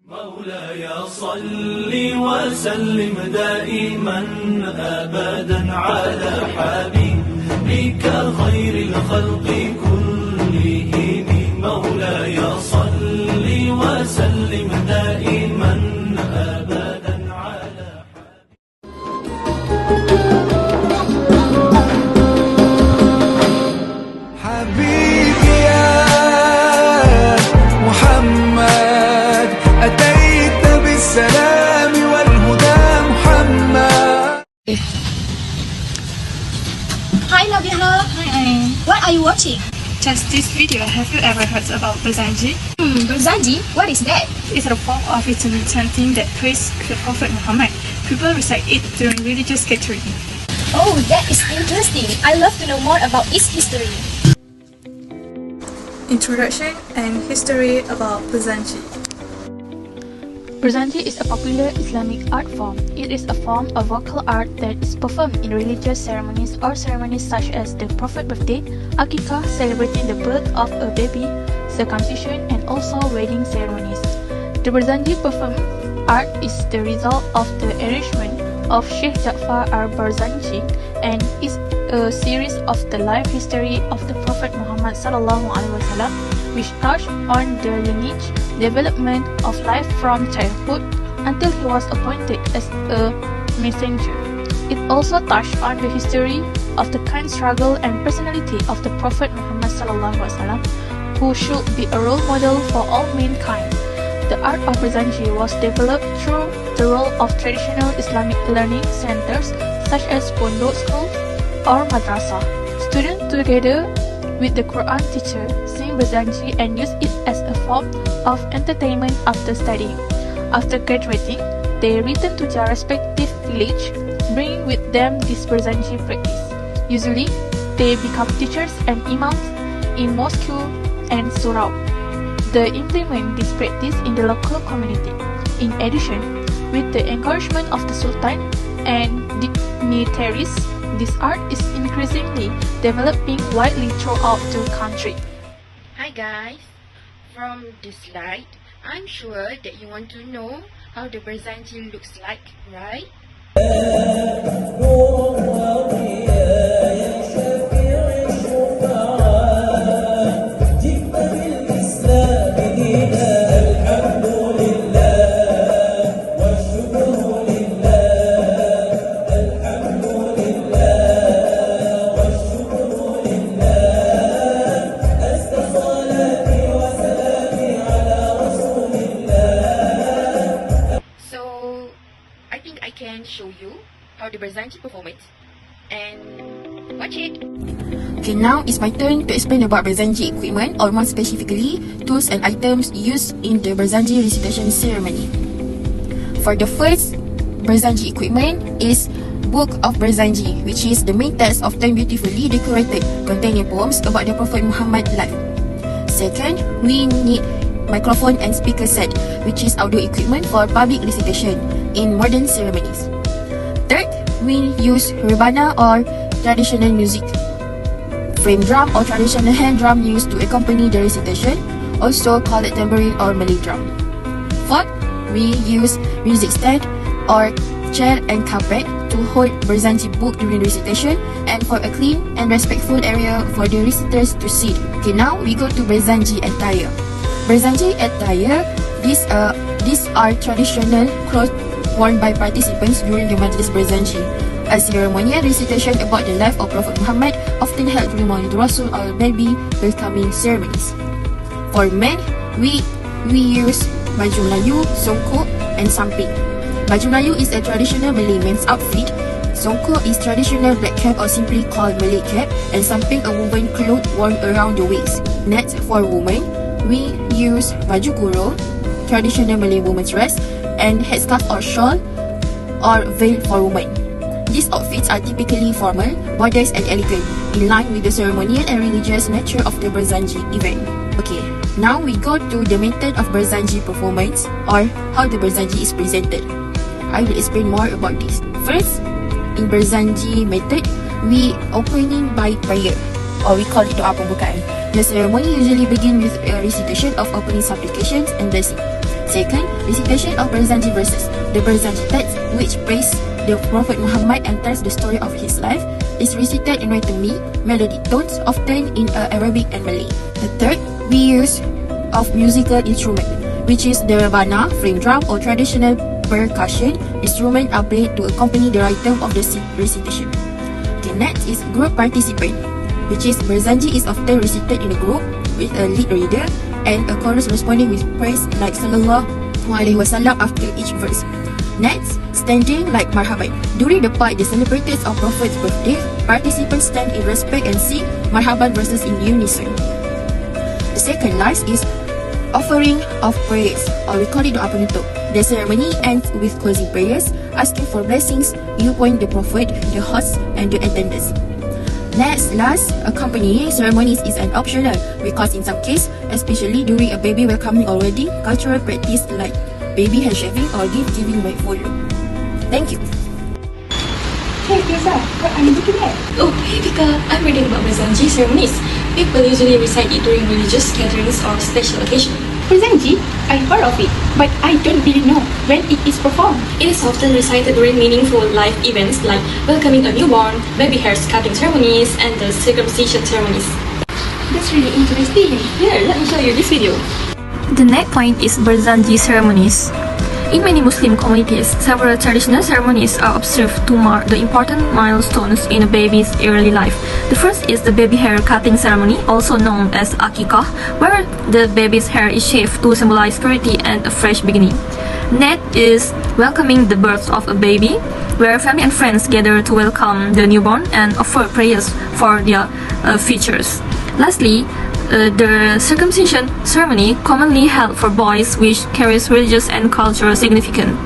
مولاي صل وسلم دائما أبدا على حبيبك خير الخلق كلهم مولاي صل وسلم دائما أبدا على حبيبي يا محمد أتيت بالسلام والهدى محمد. Hi Nabiha. Hi Ain. What are you watching? Just this video, have you ever heard about Berzanji? Berzanji? What is that? It's a form of written chanting that praise the Prophet Muhammad. People recite it during religious gathering. Oh, that is interesting. I love to know more about its history. Introduction and history about Berzanji. Berzanji is a popular Islamic art form. It is a form of vocal art that is performed in religious ceremonies or ceremonies such as the Prophet birthday, Akikah, celebrating the birth of a baby, circumcision, and also wedding ceremonies. The Berzanji performed art is the result of the arrangement of Sheikh Ja'far al-Berzanji and is a series of the life history of the Prophet Muhammad ﷺ, which touched on the lineage, development of life from childhood until he was appointed as a messenger. It also touched on the history of the kind struggle and personality of the Prophet Muhammad ﷺ, who should be a role model for all mankind. The art of Berzanji was developed through the role of traditional Islamic learning centers such as pondok schools or madrasah. Students together with the Quran teacher sing Berzanji and use it as a form of entertainment after studying. After graduating, they return to their respective village, bringing with them this Berzanji practice. Usually, they become teachers and imams in mosque and surau. They implement this practice in the local community. In addition, with the encouragement of the Sultan and dignitaries, this art is increasingly developing widely throughout the country. Hi guys, from this slide, I'm sure that you want to know how the Berzanji looks like, right? I think I can show you how the Berzanji perform it, and watch it. Okay, now it's my turn to explain about Berzanji equipment, or more specifically, tools and items used in the Berzanji recitation ceremony. For the first Berzanji equipment is Book of Berzanji, which is the main text often beautifully decorated, containing poems about the Prophet Muhammad life. Second, we need microphone and speaker set, which is audio equipment for public recitation in modern ceremonies. Third, we use rebana or traditional music, frame drum or traditional hand drum used to accompany the recitation, also called tambourine or Malay drum. Fourth, we use music stand or chair and carpet to hold Berzanji book during recitation and for a clean and respectful area for the reciters to sit. Okay, now we go to Berzanji attire. Berzanji attire, these are traditional clothes worn by participants during the Majlis Berzanji, a ceremonial recitation about the life of Prophet Muhammad often held during Maulid Rasul or baby welcoming ceremonies. For men, we use baju Melayu, songkok and samping. Baju Melayu is a traditional Malay men's outfit. Songkok is traditional black cap or simply called Malay cap, and samping a woven cloth worn around the waist. Next, for women, we use baju kurung, traditional Malay women's dress, and headscarf or shawl or veil for women. These outfits are typically formal, modest and elegant, in line with the ceremonial and religious nature of the Berzanji event. Okay, now we go to the method of Berzanji performance, or how the Berzanji is presented. I will explain more about this. First, in Berzanji method, we opening by prayer, or we call it doa pembukaan. The ceremony usually begins with a recitation of opening supplications and blessing. Second, recitation of Berzanji verses. The Berzanji text, which praise the Prophet Muhammad and tells the story of his life, is recited in rhythmic, melodic tones, often in Arabic and Malay. The third, we use of musical instrument, which is the rebana, frame drum, or traditional percussion instrument are played to accompany the rhythm of the recitation. The next is group participant, which is Berzanji is often recited in a group with a lead reader and a chorus responding with praise like Sallallahu Alaihi Wasallam after each verse. Next, standing like Marhaban. During the part the celebrations of Prophet's birthday, participants stand in respect and sing Marhaban verses in unison. The second last is offering of prayers, or we call it doa penutup. The ceremony ends with closing prayers, asking for blessings upon the Prophet, the host, and the attendants. Next, last, accompanying ceremonies is an optional because in some cases, especially during a baby welcoming or wedding, cultural practice like baby hair shaving or gift giving might follow. Thank you. Hey Fiza, what are you looking at? Oh, hey Vika, I'm reading about Berzanji ceremonies. People usually recite it during religious gatherings or special occasions. Berzanji? I heard of it, but I don't really know when it is performed. It is often recited during meaningful life events like welcoming a newborn, baby hair cutting ceremonies, and the circumcision ceremonies. That's really interesting. Here, let me show you this video. The next point is Berzanji ceremonies. In many Muslim communities, several traditional ceremonies are observed to mark the important milestones in a baby's early life. The first is the baby hair cutting ceremony, also known as Akikah, where the baby's hair is shaved to symbolize purity and a fresh beginning. Next is welcoming the birth of a baby, where family and friends gather to welcome the newborn and offer prayers for their futures. Lastly, the circumcision ceremony, commonly held for boys, which carries religious and cultural significance.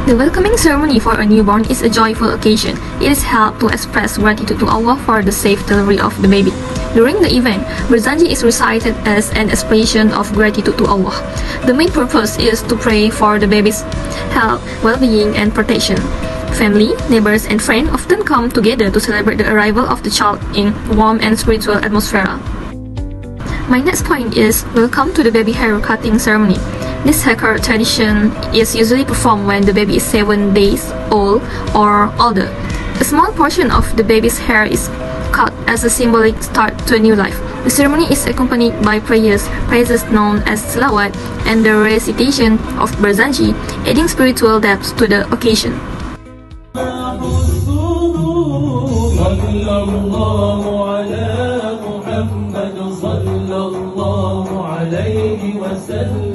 The welcoming ceremony for a newborn is a joyful occasion. It is held to express gratitude to Allah for the safe delivery of the baby. During the event, Berzanji is recited as an expression of gratitude to Allah. The main purpose is to pray for the baby's health, well-being, and protection. Family, neighbors, and friends often come together to celebrate the arrival of the child in warm and spiritual atmosphere. My next point is welcome to the baby hair cutting ceremony. This haircut tradition is usually performed when the baby is 7 days old or older. A small portion of the baby's hair is cut as a symbolic start to a new life. The ceremony is accompanied by prayers known as salawat, and the recitation of Berzanji, adding spiritual depth to the occasion.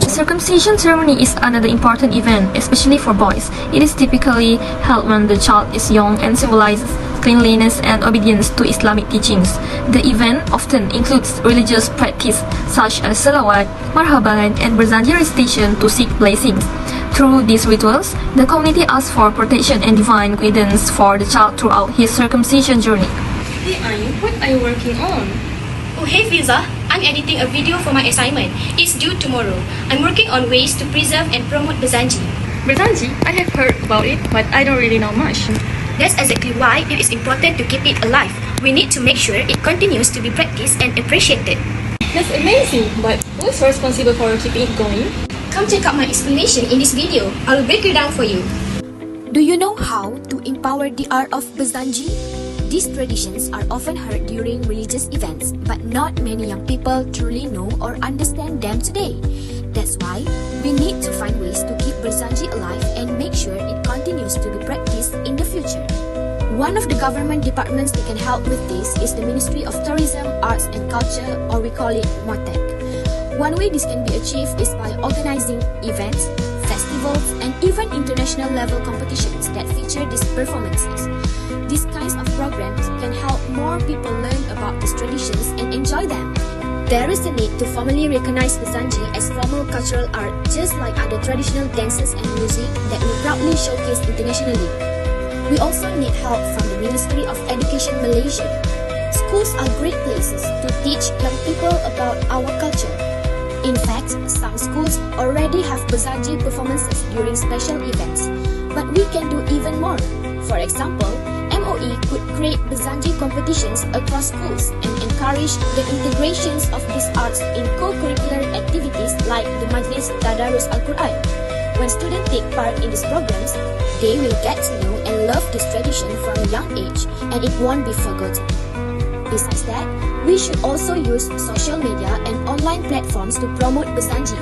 The circumcision ceremony is another important event, especially for boys. It is typically held when the child is young and symbolizes cleanliness and obedience to Islamic teachings. The event often includes religious practice such as salawat, marhaban, and Berzanji recitation to seek blessings. Through these rituals, the community asks for protection and divine guidance for the child throughout his circumcision journey. Hey Ain, what are you working on? Oh hey Fiza, I'm editing a video for my assignment. It's due tomorrow. I'm working on ways to preserve and promote Berzanji. Berzanji, I have heard about it, but I don't really know much. That's exactly why it is important to keep it alive. We need to make sure it continues to be practiced and appreciated. That's amazing, but who is responsible for keeping it going? Come check out my explanation in this video. I'll break it down for you. Do you know how to empower the art of Berzanji? These traditions are often heard during religious events, but not many young people truly know or understand them today. That's why we need to find ways to keep Berzanji alive and make sure it continues to be practiced in the future. One of the government departments that can help with this is the Ministry of Tourism, Arts and Culture, or we call it MOTEC. One way this can be achieved is by organizing events, festivals, and even international level competitions that feature these performances. These kinds of programs can help more people learn about these traditions and enjoy them. There is a need to formally recognize Berzanji as formal cultural art, just like other traditional dances and music that we proudly showcase internationally. We also need help from the Ministry of Education Malaysia. Schools are great places to teach young people about our culture. In fact, some schools already have Berzanji performances during special events, but we can do even more. For example, MOE could create Berzanji competitions across schools and encourage the integrations of these arts in co-curricular activities like the Majlis Tadarus Al-Quran. When students take part in these programs, they will get to know and love this tradition from a young age, and it won't be forgotten. Besides that, we should also use social media and online platforms to promote Berzanji.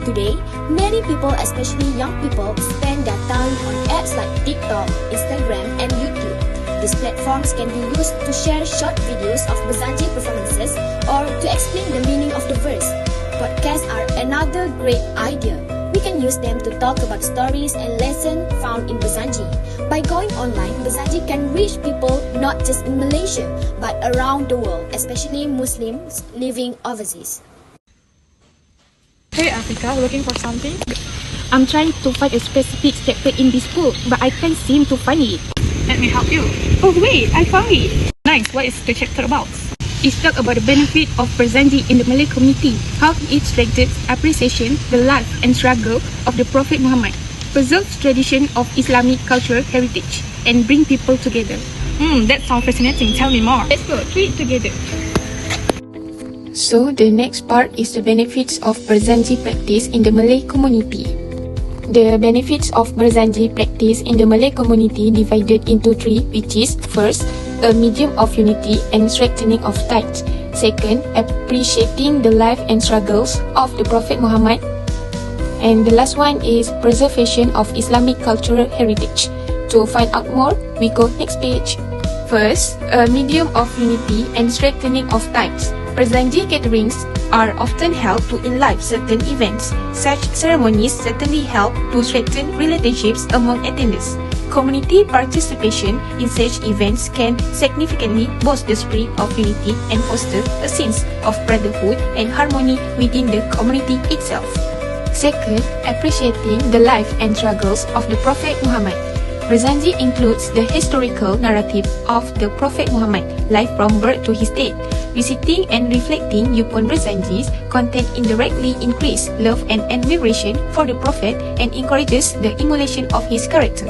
Today, many people, especially young people, spend their time on apps like TikTok, Instagram, and YouTube. These platforms can be used to share short videos of Berzanji performances or to explain the meaning of the verse. Podcasts are another great idea. We can use them to talk about stories and lessons found in Berzanji. By going online, Berzanji can reach people not just in Malaysia, but around the world, especially Muslims living overseas. Hey Africa, looking for something? I'm trying to find a specific chapter in this book, but I can't seem to find it. Let me help you. Oh wait, I found it! Nice, what is the chapter about? It's talk about the benefit of Berzanji in the Malay community, how it strengthens appreciation, the life and struggle of the Prophet Muhammad, preserves tradition of Islamic cultural heritage, and bring people together. That sounds fascinating. Tell me more. Let's go, read it together. So the next part is the benefits of Berzanji practice in the Malay community. The benefits of Berzanji practice in the Malay community divided into three, which is first, a medium of unity and strengthening of ties. Second, appreciating the life and struggles of the Prophet Muhammad. And the last one is preservation of Islamic cultural heritage. To find out more, we go next page. First, a medium of unity and strengthening of ties. Berzanji gatherings are often held to enliven certain events. Such ceremonies certainly help to strengthen relationships among attendees. Community participation in such events can significantly boost the spirit of unity and foster a sense of brotherhood and harmony within the community itself. Second, appreciating the life and struggles of the Prophet Muhammad. Berzanji includes the historical narrative of the Prophet Muhammad, life from birth to his death. Visiting and reflecting upon Berzanji's content indirectly increase love and admiration for the Prophet and encourages the emulation of his character.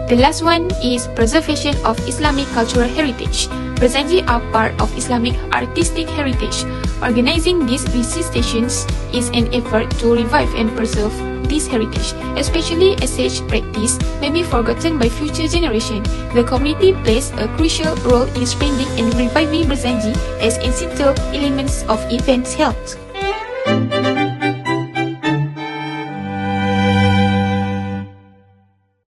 The last one is preservation of Islamic cultural heritage. Berzanji are part of Islamic artistic heritage. Organizing these recitations is an effort to revive and preserve this heritage, especially as such practice may be forgotten by future generations. The community plays a crucial role in spreading and reviving Berzanji as essential elements of events held.